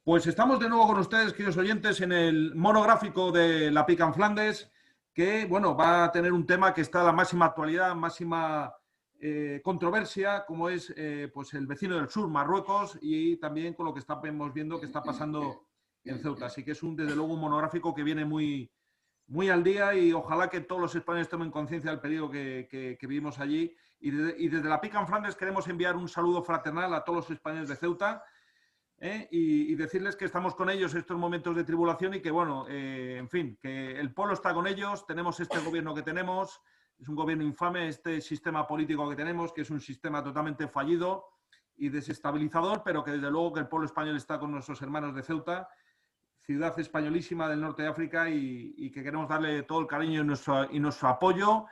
Pues estamos de nuevo con ustedes, queridos oyentes, en el monográfico de la Pica en Flandes, que bueno, va a tener un tema que está a la máxima actualidad, máxima controversia, como es pues el vecino del sur, Marruecos, y también con lo que estamos viendo que está pasando en Ceuta. Así que es desde luego un monográfico que viene muy, muy al día y ojalá que todos los españoles tomen conciencia del peligro que vivimos allí. Y desde la Pica en Flandes queremos enviar un saludo fraternal a todos los españoles de Ceuta. Y decirles que estamos con ellos en estos momentos de tribulación y que, bueno, en fin, que el pueblo está con ellos, tenemos este gobierno que tenemos, es un gobierno infame, este sistema político que tenemos, que es un sistema totalmente fallido y desestabilizador, pero que desde luego que el pueblo español está con nuestros hermanos de Ceuta, ciudad españolísima del norte de África y que queremos darle todo el cariño y nuestro apoyo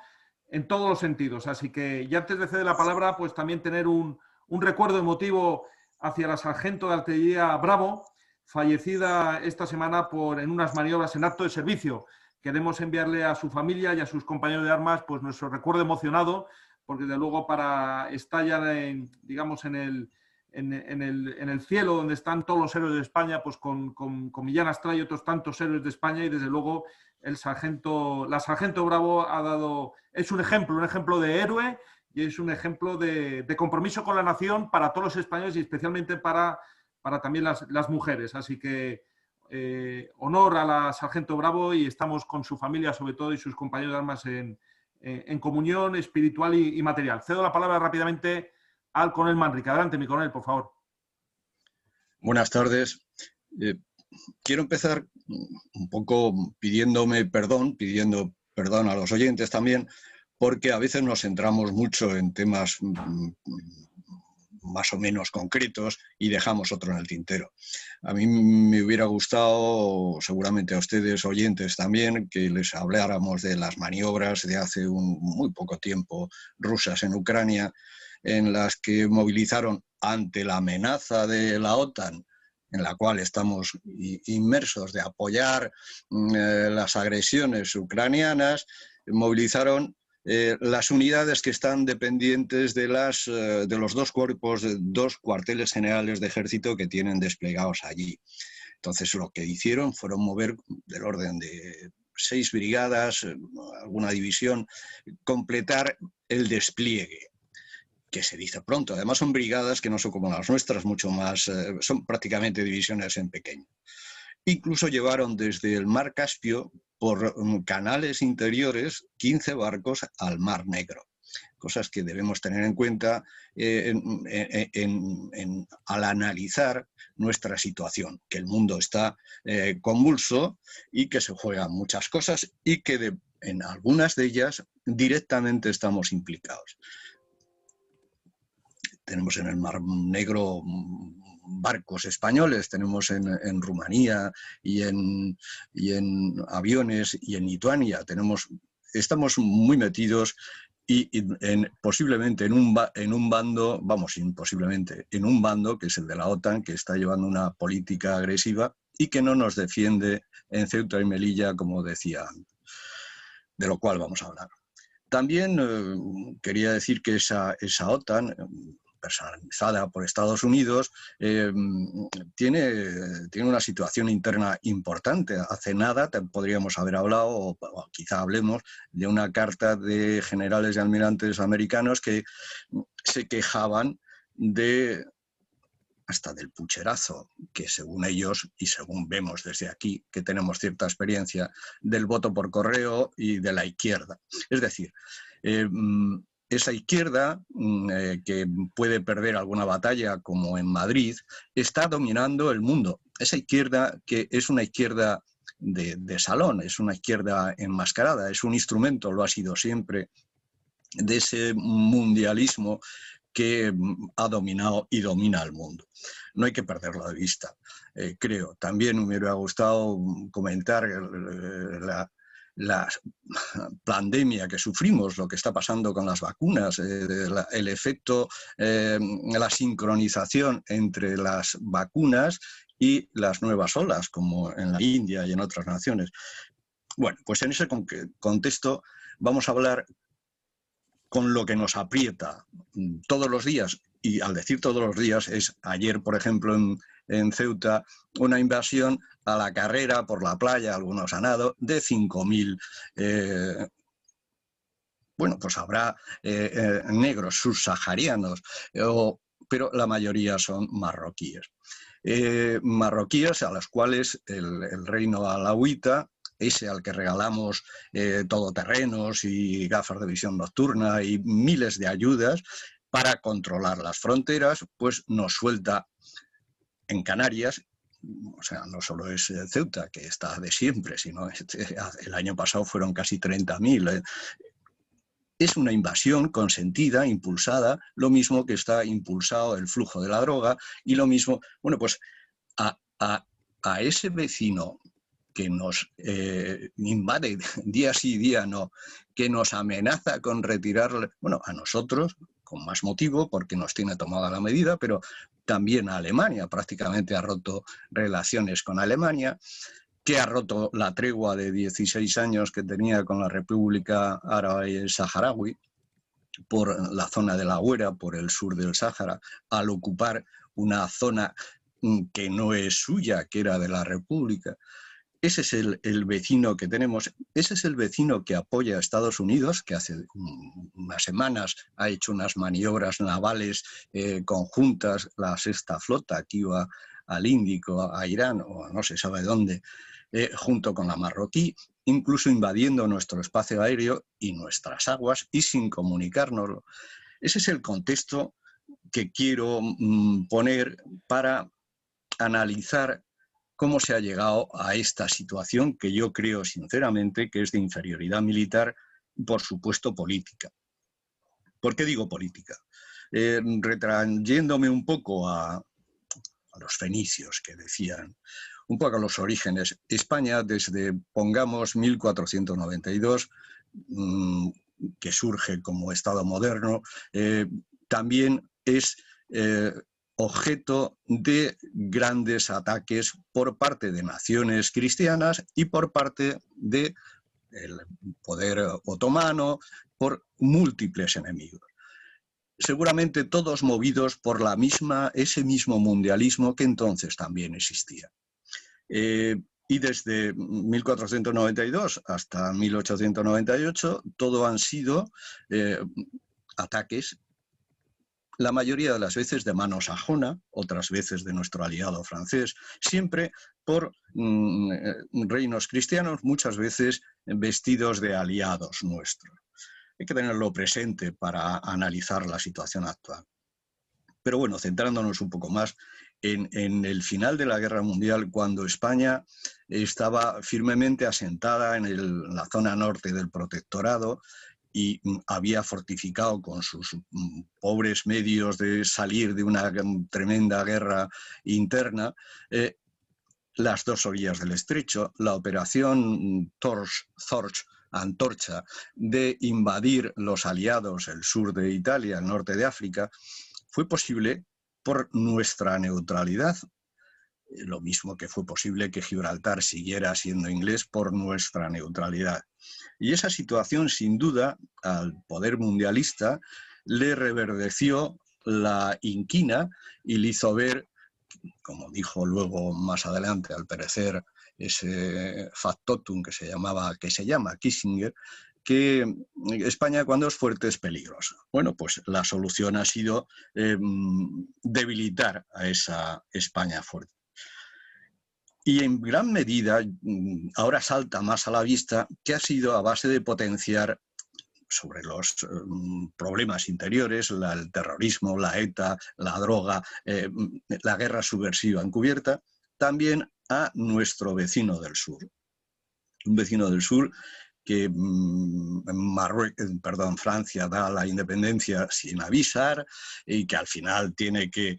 en todos los sentidos. Así que, ya antes de ceder la palabra, pues también tener un recuerdo emotivo hacia la sargento de artillería Bravo, fallecida esta semana en unas maniobras en acto de servicio. Queremos enviarle a su familia y a sus compañeros de armas pues nuestro recuerdo emocionado, porque de luego para estar ya digamos en el cielo donde están todos los héroes de España, pues con Millán Astray y otros tantos héroes de España, y desde luego la sargento Bravo es un ejemplo de héroe, y es un ejemplo de compromiso con la nación para todos los españoles y especialmente para también las mujeres. Así que honor a la sargento Bravo, y estamos con su familia sobre todo y sus compañeros de armas en comunión espiritual y material. Cedo la palabra rápidamente al coronel Manrique. Adelante, mi coronel, por favor. Buenas tardes. Quiero empezar un poco pidiendo perdón a los oyentes también, porque a veces nos centramos mucho en temas más o menos concretos y dejamos otro en el tintero. A mí me hubiera gustado, seguramente a ustedes oyentes también, que les habláramos de las maniobras de hace muy poco tiempo rusas en Ucrania, en las que movilizaron ante la amenaza de la OTAN, en la cual estamos inmersos, de apoyar las agresiones ucranianas, movilizaron las unidades que están dependientes de los dos cuarteles generales de ejército que tienen desplegados allí. Entonces lo que hicieron fueron mover del orden de 6 brigadas, alguna división, completar el despliegue, que se dice pronto. Además son brigadas que no son como las nuestras, mucho más, son prácticamente divisiones en pequeño. Incluso llevaron desde el Mar Caspio, por canales interiores, 15 barcos al Mar Negro. Cosas que debemos tener en cuenta al analizar nuestra situación, que el mundo está convulso y que se juegan muchas cosas y que en algunas de ellas directamente estamos implicados. Tenemos en el Mar Negro barcos españoles, tenemos en Rumanía y en aviones y en Lituania. Estamos muy metidos y posiblemente en un bando, en un bando que es el de la OTAN, que está llevando una política agresiva y que no nos defiende en Ceuta y Melilla, como decía antes, de lo cual vamos a hablar. También quería decir que esa OTAN, personalizada por Estados Unidos, tiene una situación interna importante. Hace nada podríamos haber hablado, o quizá hablemos, de una carta de generales y almirantes americanos que se quejaban hasta del pucherazo, que según ellos, y según vemos desde aquí, que tenemos cierta experiencia, del voto por correo y de la izquierda. Es decir, esa izquierda, que puede perder alguna batalla, como en Madrid, está dominando el mundo. Esa izquierda, que es una izquierda de salón, es una izquierda enmascarada, es un instrumento, lo ha sido siempre, de ese mundialismo que ha dominado y domina el mundo. No hay que perderlo de vista, creo. También me hubiera gustado comentar la pandemia que sufrimos, lo que está pasando con las vacunas, el efecto, la sincronización entre las vacunas y las nuevas olas, como en la India y en otras naciones. Bueno, pues en ese contexto vamos a hablar con lo que nos aprieta todos los días, y al decir todos los días es ayer, por ejemplo, en Ceuta una invasión a la carrera por la playa, algunos han nado, de 5.000. Bueno, pues habrá negros subsaharianos, pero la mayoría son marroquíes. Marroquíes a los cuales el reino alauita, ese al que regalamos todoterrenos y gafas de visión nocturna y miles de ayudas para controlar las fronteras, pues nos suelta en Canarias. O sea, no solo es Ceuta, que está de siempre, sino el año pasado fueron casi 30.000. Es una invasión consentida, impulsada, lo mismo que está impulsado el flujo de la droga y lo mismo, bueno, pues a ese vecino que nos invade día sí, día no, que nos amenaza con retirarle, bueno, a nosotros, con más motivo, porque nos tiene tomada la medida, pero también a Alemania, prácticamente ha roto relaciones con Alemania, que ha roto la tregua de 16 años que tenía con la República Árabe Saharaui por la zona de la Huera, por el sur del Sáhara, al ocupar una zona que no es suya, que era de la República. Ese es el vecino que tenemos, ese es el vecino que apoya a Estados Unidos, que hace unas semanas ha hecho unas maniobras navales conjuntas, la sexta flota que iba al Índico, a Irán, o no se sabe dónde, junto con la marroquí, incluso invadiendo nuestro espacio aéreo y nuestras aguas y sin comunicárnoslo. Ese es el contexto que quiero poner para analizar cómo se ha llegado a esta situación que yo creo sinceramente que es de inferioridad militar y por supuesto política. ¿Por qué digo política? Retrayéndome un poco a los fenicios que decían, un poco a los orígenes. España desde, pongamos, 1492, que surge como Estado moderno, también es objeto de grandes ataques por parte de naciones cristianas y por parte del poder otomano, por múltiples enemigos. Seguramente todos movidos por ese mismo mundialismo que entonces también existía. Y desde 1492 hasta 1898 todo han sido ataques, la mayoría de las veces de mano sajona, otras veces de nuestro aliado francés, siempre por reinos cristianos, muchas veces vestidos de aliados nuestros. Hay que tenerlo presente para analizar la situación actual. Pero bueno, centrándonos un poco más en el final de la Guerra Mundial, cuando España estaba firmemente asentada en la zona norte del protectorado y había fortificado con sus pobres medios de salir de una tremenda guerra interna, las dos orillas del estrecho, la operación Antorcha de invadir los aliados, el sur de Italia, el norte de África, fue posible por nuestra neutralidad. Lo mismo que fue posible que Gibraltar siguiera siendo inglés por nuestra neutralidad. Y esa situación, sin duda, al poder mundialista le reverdeció la inquina y le hizo ver, como dijo luego más adelante, al perecer, ese factotum que se llama Kissinger, que España cuando es fuerte es peligrosa. Bueno, pues la solución ha sido debilitar a esa España fuerte. Y en gran medida, ahora salta más a la vista, que ha sido a base de potenciar sobre los problemas interiores, el terrorismo, la ETA, la droga, la guerra subversiva encubierta, también a nuestro vecino del sur. Un vecino del sur que Francia da la independencia sin avisar y que al final tiene que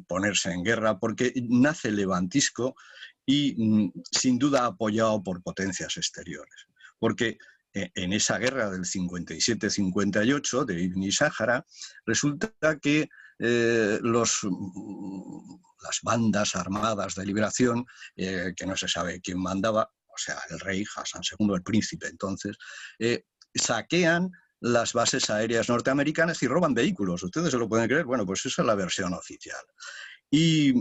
ponerse en guerra porque nace levantisco y sin duda apoyado por potencias exteriores. Porque en esa guerra del 57-58 de Ibn Sáhara resulta que las bandas armadas de liberación, que no se sabe quién mandaba, o sea, el rey Hassan II, el príncipe entonces, saquean las bases aéreas norteamericanas y roban vehículos. ¿Ustedes se lo pueden creer? Bueno, pues esa es la versión oficial. Y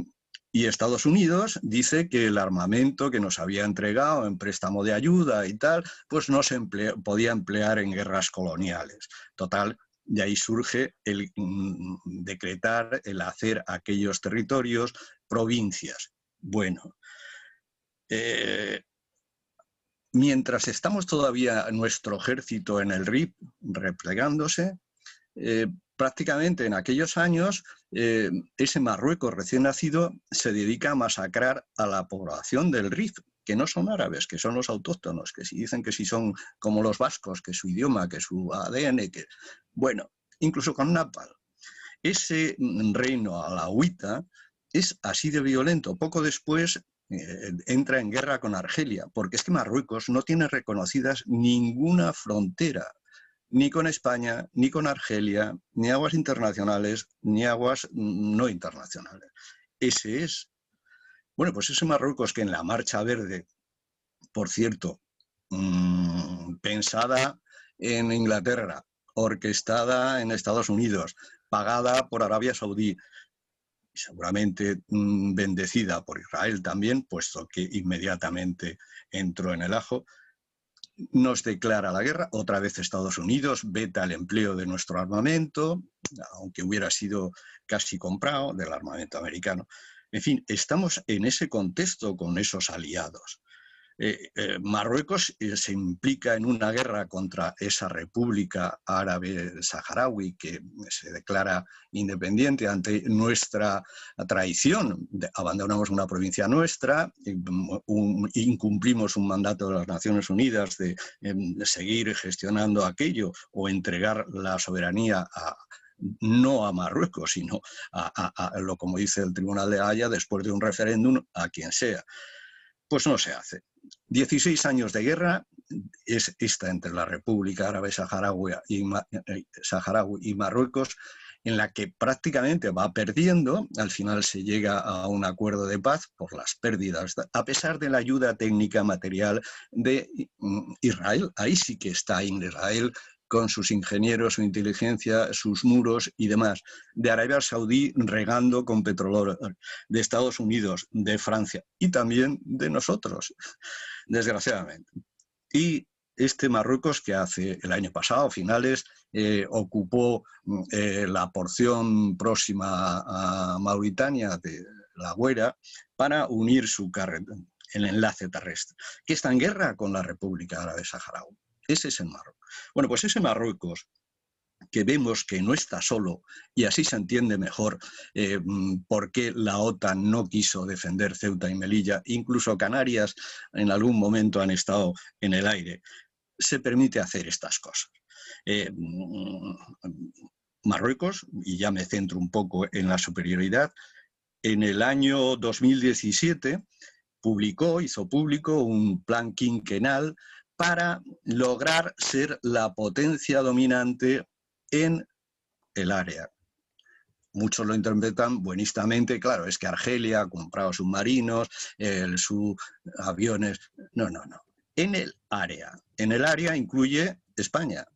Y Estados Unidos dice que el armamento que nos había entregado en préstamo de ayuda y tal, pues no se podía emplear en guerras coloniales. Total, de ahí surge el decretar, el hacer aquellos territorios provincias. Bueno, mientras estamos todavía nuestro ejército en el RIF replegándose, prácticamente en aquellos años ese Marruecos recién nacido se dedica a masacrar a la población del Rif, que no son árabes, que son los autóctonos, que si dicen que si son como los vascos, que su idioma, que su ADN, que bueno, incluso con napalm. Ese reino alauita es así de violento. Poco después entra en guerra con Argelia, porque es que Marruecos no tiene reconocidas ninguna frontera, ni con España, ni con Argelia, ni aguas internacionales, ni aguas no internacionales. Ese es. Bueno, pues ese Marruecos que en la Marcha Verde, por cierto, pensada en Inglaterra, orquestada en Estados Unidos, pagada por Arabia Saudí, seguramente bendecida por Israel también, puesto que inmediatamente entró en el ajo, nos declara la guerra. Otra vez Estados Unidos veta el empleo de nuestro armamento, aunque hubiera sido casi comprado, del armamento americano. En fin, estamos en ese contexto con esos aliados. Marruecos se implica en una guerra contra esa república árabe saharaui que se declara independiente ante nuestra traición. Abandonamos una provincia nuestra, incumplimos un mandato de las Naciones Unidas de seguir gestionando aquello o entregar la soberanía no a Marruecos, sino a lo como dice el Tribunal de Haya, después de un referéndum, a quien sea. Pues no se hace. 16 años de guerra es esta entre la República Árabe Saharaui y Marruecos, en la que prácticamente va perdiendo. Al final se llega a un acuerdo de paz por las pérdidas, a pesar de la ayuda técnica material de Israel. Ahí sí que está Israel con sus ingenieros, su inteligencia, sus muros y demás, de Arabia Saudí regando con petróleo, de Estados Unidos, de Francia y también de nosotros, desgraciadamente. Y este Marruecos que hace el año pasado, finales, ocupó la porción próxima a Mauritania de La Guaira para unir el enlace terrestre, que está en guerra con la República Árabe Saharaui. Ese es el Marruecos. Bueno, pues ese Marruecos que vemos que no está solo, y así se entiende mejor por qué la OTAN no quiso defender Ceuta y Melilla, incluso Canarias en algún momento han estado en el aire, se permite hacer estas cosas. Marruecos, y ya me centro un poco en la superioridad, en el año 2017 hizo público un plan quinquenal para lograr ser la potencia dominante en el área. Muchos lo interpretan buenistamente, claro, es que Argelia ha comprado submarinos, sus aviones. No, no, no. En el área incluye España,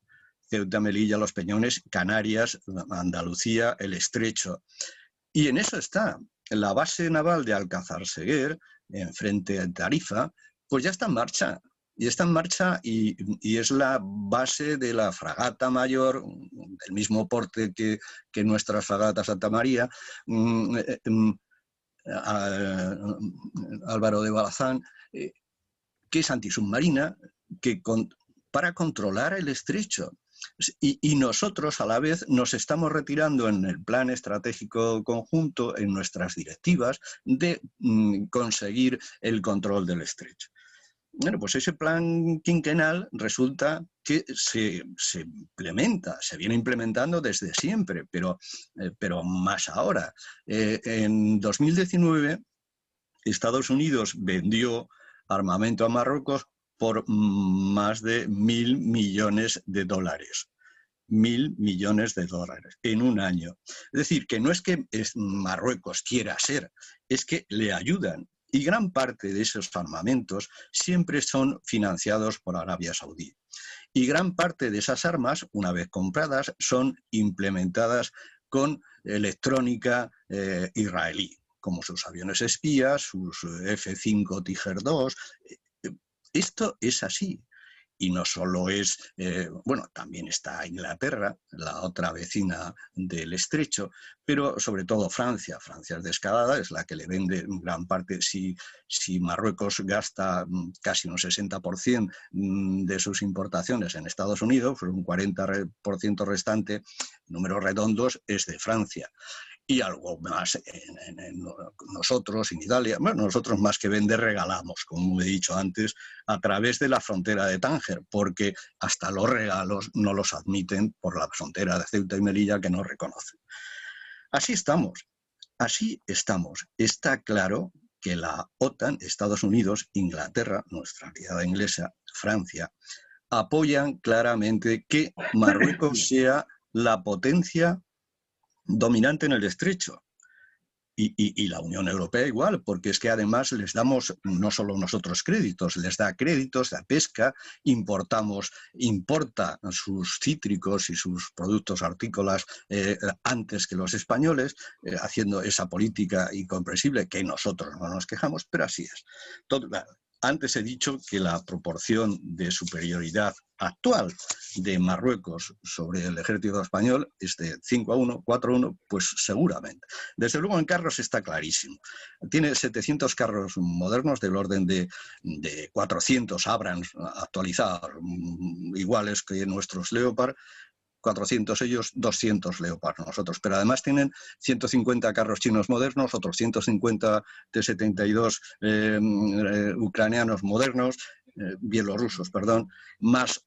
Ceuta, Melilla, Los Peñones, Canarias, Andalucía, el Estrecho. Y en eso está. La base naval de Alcázar-Seguer, enfrente de Tarifa, pues ya está en marcha. Y está en marcha y es la base de la fragata mayor, del mismo porte que nuestras fragatas Santa María, Álvaro de Balazán, que es antisubmarina, para controlar el estrecho. Y nosotros a la vez nos estamos retirando en el plan estratégico conjunto, en nuestras directivas, de conseguir el control del estrecho. Bueno, pues ese plan quinquenal resulta que se implementa, se viene implementando desde siempre, pero más ahora. En 2019, Estados Unidos vendió armamento a Marruecos por más de 1.000 millones de dólares. 1.000 millones de dólares en un año. Es decir, que no es que Marruecos quiera ser, es que le ayudan. Y gran parte de esos armamentos siempre son financiados por Arabia Saudí. Y gran parte de esas armas, una vez compradas, son implementadas con electrónica israelí. como sus aviones espías, sus F-5 Tiger II. Esto es así. Y no solo es, bueno, también está Inglaterra, la otra vecina del estrecho, pero sobre todo Francia. Francia es descarada, es la que le vende gran parte. Si Marruecos gasta casi un 60% de sus importaciones en Estados Unidos, pues un 40% restante, números redondos, es de Francia. Y algo más en nosotros, en Italia. Bueno, nosotros más que vender regalamos, como he dicho antes, a través de la frontera de Tánger, porque hasta los regalos no los admiten por la frontera de Ceuta y Melilla, que no reconocen. Así estamos, así estamos. Está claro que la OTAN, Estados Unidos, Inglaterra, nuestra aliada inglesa, Francia, apoyan claramente que Marruecos sea la potencia dominante en el estrecho. Y la Unión Europea igual, porque es que además les damos no solo nosotros créditos, les da créditos de pesca, importa sus cítricos y sus productos hortícolas antes que los españoles, haciendo esa política incomprensible que nosotros no nos quejamos, pero así es. Antes he dicho que la proporción de superioridad actual de Marruecos sobre el ejército español es de 5-1, 4-1, pues seguramente. Desde luego en carros está clarísimo. Tiene 700 carros modernos del orden de 400 Abrams actualizados, iguales que nuestros Leopard, 400 ellos, 200 Leopard nosotros, pero además tienen 150 carros chinos modernos, otros 150 T-72 ucranianos modernos, bielorrusos, perdón, más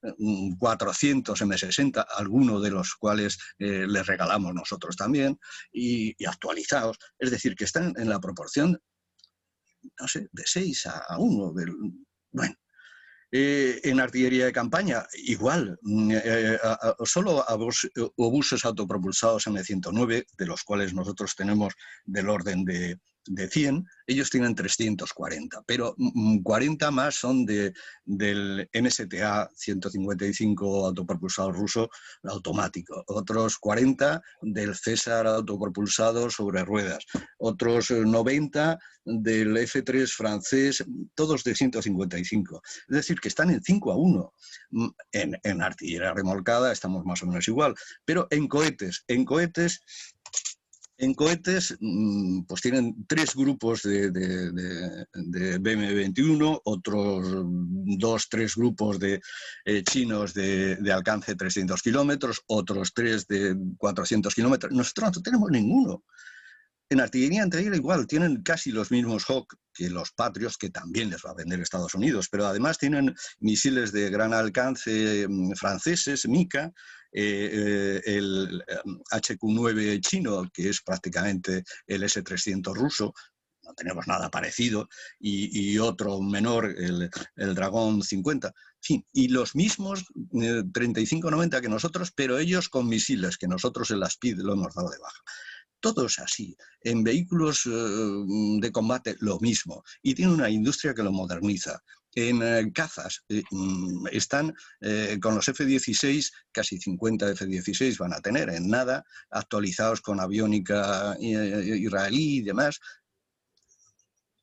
400 M60, algunos de los cuales les regalamos nosotros también, y actualizados. Es decir, que están en la proporción, no sé, de 6-1. Bueno. En artillería de campaña, igual, solo obuses autopropulsados M109, de los cuales nosotros tenemos del orden de 100, ellos tienen 340, pero 40 más son del MSTA 155 autopropulsado ruso automático, otros 40 del César autopropulsado sobre ruedas, otros 90 del F3 francés, todos de 155. Es decir, que están en 5-1. En artillería remolcada estamos más o menos igual, pero en cohetes pues tienen 3 grupos de BM-21, otros 2-3 grupos de chinos de alcance 300 kilómetros, otros 3 de 400 kilómetros. Nosotros no tenemos ninguno. En artillería antiaérea igual, tienen casi los mismos Hawk que los Patriots, que también les va a vender Estados Unidos, pero además tienen misiles de gran alcance franceses, Mica, el HQ-9 chino, que es prácticamente el S-300 ruso, no tenemos nada parecido, y otro menor, el Dragón 50. En fin, y los mismos 35-90 que nosotros, pero ellos con misiles, que nosotros en la Speed lo hemos dado de baja. Todo es así. En vehículos de combate lo mismo. Y tiene una industria que lo moderniza. En cazas están con los F-16, casi 50 F-16 van a tener en nada, actualizados con aviónica israelí y demás.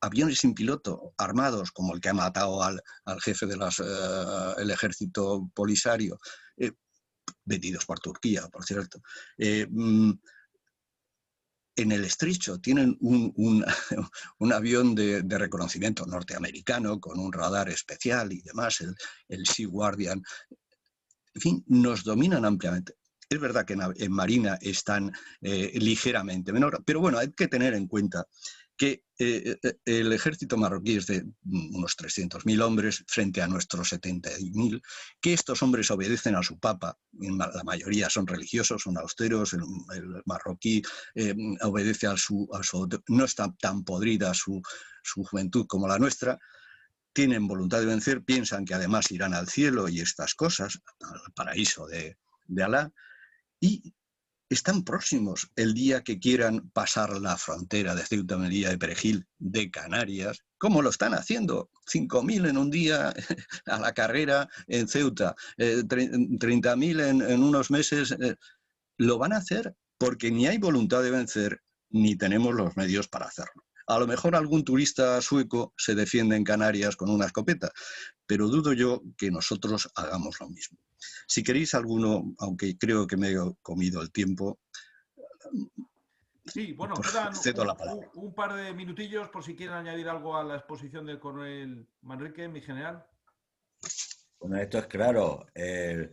Aviones sin piloto, armados, como el que ha matado al jefe del ejército Polisario, vendidos por Turquía, por cierto. En el estrecho tienen un avión de reconocimiento norteamericano con un radar especial y demás, el Sea Guardian. En fin, nos dominan ampliamente. Es verdad que en Marina están ligeramente menor, pero bueno, hay que tener en cuenta que el ejército marroquí es de unos 300.000 hombres frente a nuestros 70.000, que estos hombres obedecen a su papa, la mayoría son religiosos, son austeros, el marroquí obedece a su no está tan podrida su juventud como la nuestra, tienen voluntad de vencer, piensan que además irán al cielo y estas cosas, al paraíso de Alá, y están próximos el día que quieran pasar la frontera de Ceuta, Melilla, de Perejil, de Canarias, como lo están haciendo, 5.000 en un día a la carrera en Ceuta, 30.000 en unos meses, lo van a hacer porque ni hay voluntad de vencer, ni tenemos los medios para hacerlo. A lo mejor algún turista sueco se defiende en Canarias con una escopeta, pero dudo yo que nosotros hagamos lo mismo. Si queréis alguno, aunque creo que me he comido el tiempo, sí, bueno, pues quedan cedo la palabra. un par de minutillos por si quieren añadir algo a la exposición del coronel Manrique, mi general. Bueno, esto es claro. Es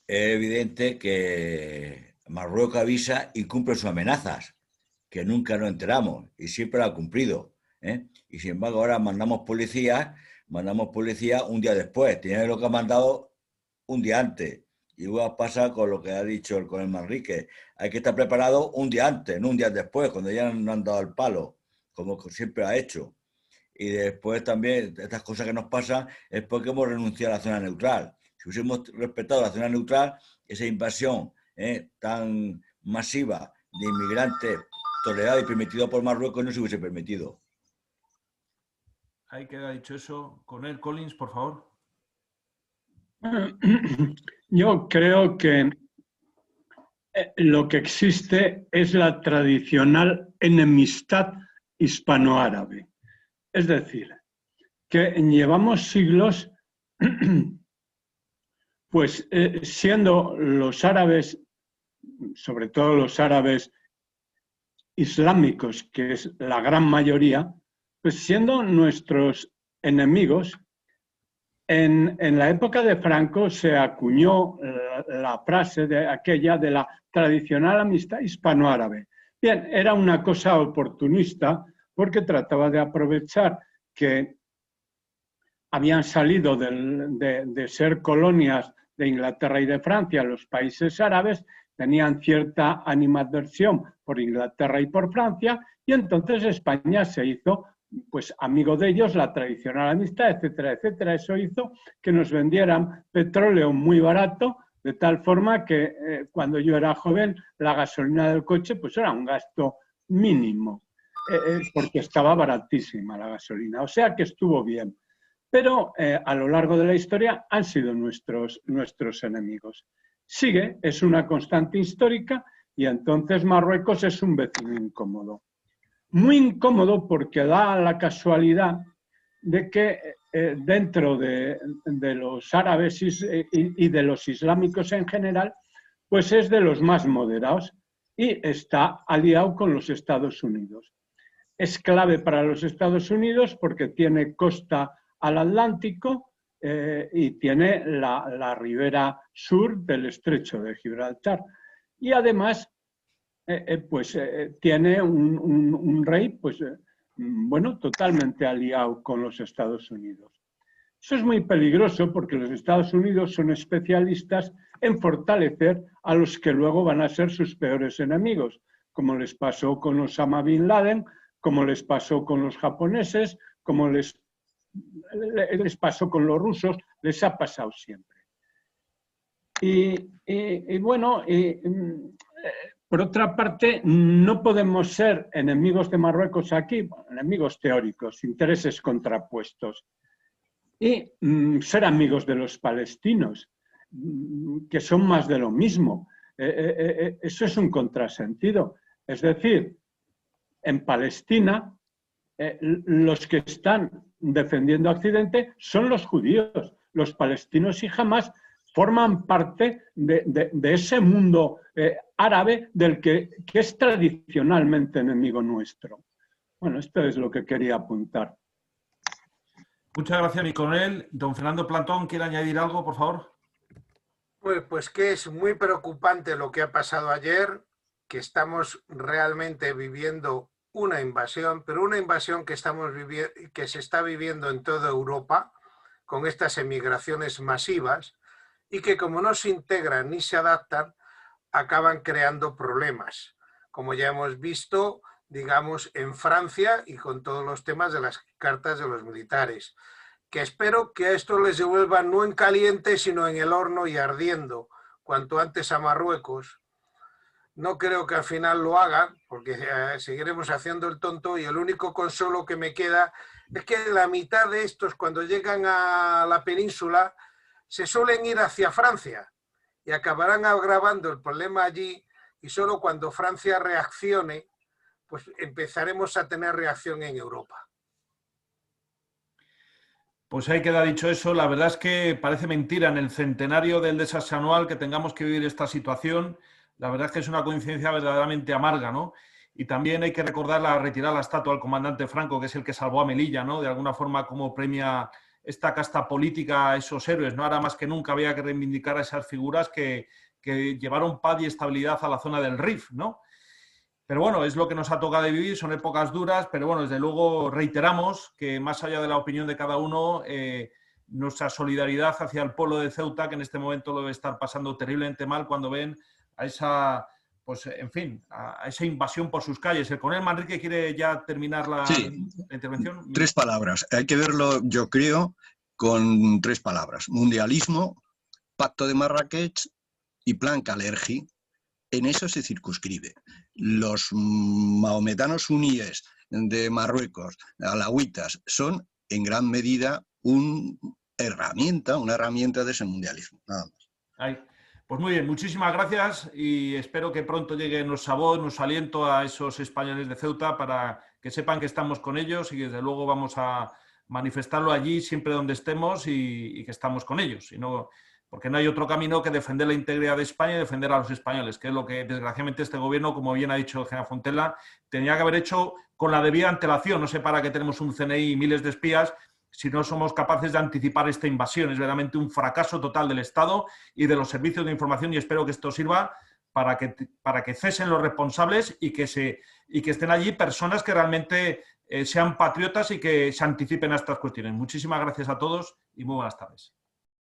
evidente que Marruecos avisa y cumple sus amenazas, que nunca nos enteramos y siempre lo ha cumplido, ¿eh? Y sin embargo ahora mandamos policía un día después. Tiene lo que ha mandado un día antes. Igual pasa con lo que ha dicho el coronel Manrique. Hay que estar preparado un día antes, no un día después, cuando ya no han dado el palo, como siempre ha hecho. Y después también, estas cosas que nos pasan es porque hemos renunciado a la zona neutral. Si hubiésemos respetado la zona neutral, esa invasión tan masiva de inmigrantes tolerada y permitida por Marruecos no se hubiese permitido. Ahí queda dicho eso. Coronel Collins, por favor. Yo creo que lo que existe es la tradicional enemistad hispanoárabe. Es decir, que llevamos siglos pues siendo los árabes, sobre todo los árabes islámicos, que es la gran mayoría, pues siendo nuestros enemigos. En la época de Franco se acuñó la frase de aquella de la tradicional amistad hispanoárabe. Bien, era una cosa oportunista porque trataba de aprovechar que habían salido de ser colonias de Inglaterra y de Francia los países árabes, tenían cierta animadversión por Inglaterra y por Francia, y entonces España se hizo pues amigo de ellos, la tradicional amistad, etcétera, etcétera. Eso hizo que nos vendieran petróleo muy barato, de tal forma que cuando yo era joven la gasolina del coche pues era un gasto mínimo, porque estaba baratísima la gasolina, o sea que estuvo bien. Pero a lo largo de la historia han sido nuestros enemigos. Sigue, es una constante histórica y entonces Marruecos es un vecino incómodo. Muy incómodo porque da la casualidad de que dentro de los árabes y de los islámicos en general, pues es de los más moderados y está aliado con los Estados Unidos. Es clave para los Estados Unidos porque tiene costa al Atlántico y tiene la ribera sur del estrecho de Gibraltar. Y además tiene un rey, pues, bueno, totalmente aliado con los Estados Unidos. Eso es muy peligroso porque los Estados Unidos son especialistas en fortalecer a los que luego van a ser sus peores enemigos, como les pasó con Osama Bin Laden, como les pasó con los japoneses, como les pasó con los rusos, les ha pasado siempre. Y bueno, por otra parte, no podemos ser enemigos de Marruecos aquí, bueno, enemigos teóricos, intereses contrapuestos, y ser amigos de los palestinos, que son más de lo mismo. Eso es un contrasentido. Es decir, en Palestina, los que están defendiendo a Occidente son los judíos. Los palestinos y Hamás forman parte de ese mundo árabe del que es tradicionalmente enemigo nuestro. Bueno, esto es lo que quería apuntar. Muchas gracias, mi coronel. Don Fernando Plantón, ¿quiere añadir algo, por favor? Pues que es muy preocupante lo que ha pasado ayer, que estamos realmente viviendo una invasión, pero una invasión que se está viviendo en toda Europa, con estas emigraciones masivas, y que como no se integran ni se adaptan, acaban creando problemas, como ya hemos visto, digamos, en Francia y con todos los temas de las cartas de los militares, que espero que a esto les devuelva no en caliente, sino en el horno y ardiendo, cuanto antes a Marruecos. No creo que al final lo hagan, porque seguiremos haciendo el tonto, y el único consuelo que me queda es que la mitad de estos, cuando llegan a la península, se suelen ir hacia Francia y acabarán agravando el problema allí, y solo cuando Francia reaccione pues empezaremos a tener reacción en Europa. Pues ahí queda dicho eso. La verdad es que parece mentira en el centenario del desastre anual que tengamos que vivir esta situación. La verdad es que es una coincidencia verdaderamente amarga, ¿no? Y también hay que recordar la retirada de la estatua al comandante Franco, que es el que salvó a Melilla, ¿no? De alguna forma, como premia esta casta política a esos héroes, ¿no? Ahora más que nunca había que reivindicar a esas figuras que llevaron paz y estabilidad a la zona del Rif, ¿no? Pero bueno, es lo que nos ha tocado vivir, son épocas duras, pero bueno, desde luego reiteramos que más allá de la opinión de cada uno, nuestra solidaridad hacia el pueblo de Ceuta, que en este momento lo debe estar pasando terriblemente mal cuando ven a esa, pues en fin, a esa invasión por sus calles. El coronel Manrique quiere ya terminar la intervención. 3 palabras. Hay que verlo, yo creo, con 3 palabras. Mundialismo, Pacto de Marrakech y Plan Kalergi. En eso se circunscribe. Los mahometanos suníes de Marruecos, alawitas, son en gran medida una herramienta de ese mundialismo, nada más. Ay, pues muy bien, muchísimas gracias y espero que pronto llegue nuestro voz, nuestro aliento a esos españoles de Ceuta para que sepan que estamos con ellos y que desde luego vamos a manifestarlo allí siempre donde estemos y que estamos con ellos. Porque no hay otro camino que defender la integridad de España y defender a los españoles, que es lo que desgraciadamente este gobierno, como bien ha dicho el general Fontella, tenía que haber hecho con la debida antelación. No sé para qué tenemos un CNI y miles de espías si no somos capaces de anticipar esta invasión. Es verdaderamente un fracaso total del Estado y de los servicios de información y espero que esto sirva para que cesen los responsables y que estén allí personas que realmente sean patriotas y que se anticipen a estas cuestiones. Muchísimas gracias a todos y muy buenas tardes.